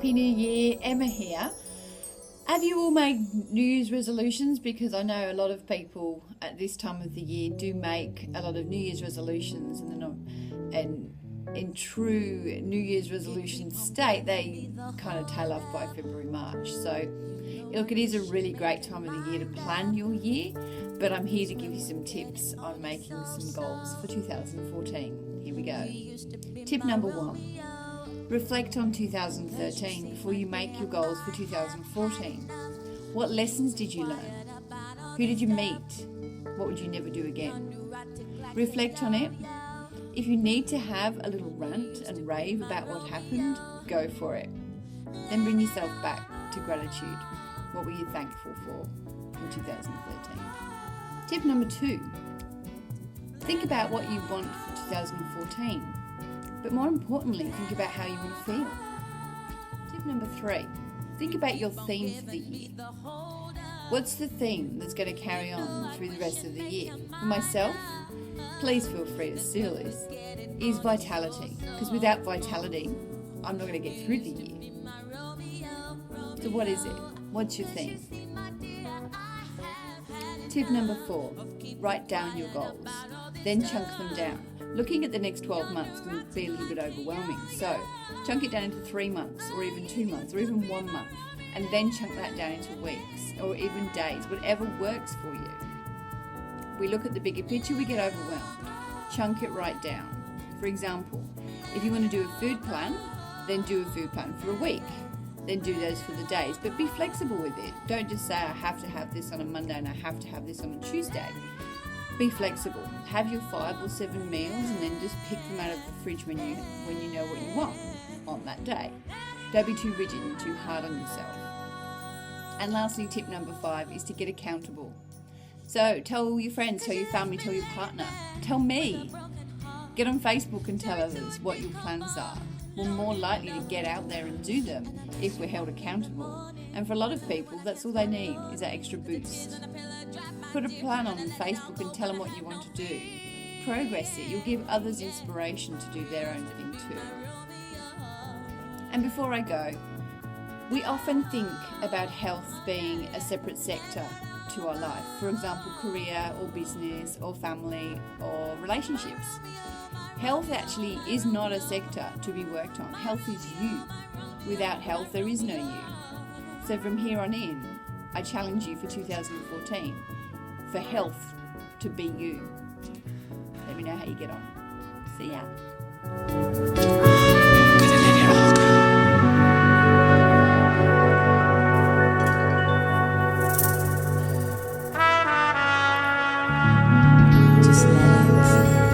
Happy New Year, Emma here. Have you all made New Year's resolutions? Because I know a lot of people at this time of the year do make a lot of New Year's resolutions, and in true New Year's resolution state, they kind of tail off by February, March. So look, it is a really great time of the year to plan your year, but I'm here to give you some tips on making some goals for 2014. Here we go. Tip number 1. Reflect on 2013 before you make your goals for 2014. What lessons did you learn? Who did you meet? What would you never do again? Reflect on it. If you need to have a little rant and rave about what happened, go for it. Then bring yourself back to gratitude. What were you thankful for in 2013? Tip number 2. Think about what you want for 2014. But more importantly, think about how you want to feel. Tip number 3, think about your theme for the year. What's the theme that's going to carry on through the rest of the year? For myself, please feel free to steal this, is vitality. Because without vitality, I'm not going to get through the year. So what is it? What's your theme? Tip number 4, write down your goals. Then chunk them down. Looking at the next 12 months can be a little bit overwhelming, so chunk it down into 3 months, or even 2 months, or even 1 month, and then chunk that down into weeks, or even days, whatever works for you. We look at the bigger picture, we get overwhelmed. Chunk it right down. For example, if you want to do a food plan, then do a food plan for a week. Then do those for the days, but be flexible with it. Don't just say, I have to have this on a Monday and I have to have this on a Tuesday. Be flexible. Have your 5 or 7 meals and then just pick them out of the fridge when you know what you want on that day. Don't be too rigid and too hard on yourself. And lastly, tip number 5 is to get accountable. So tell your friends, tell your family, tell your partner, tell me. Get on Facebook and tell others what your plans are. We're more likely to get out there and do them if we're held accountable. And for a lot of people, that's all they need is that extra boost. Put a plan on Facebook and tell them what you want to do. Progress it. You'll give others inspiration to do their own thing too. And before I go, we often think about health being a separate sector to our life. For example, career or business or family or relationships. Health actually is not a sector to be worked on. Health is you. Without health, there is no you. So from here on in, I challenge you for 2014 for health to be you. Let me know how you get on. See ya. Just let it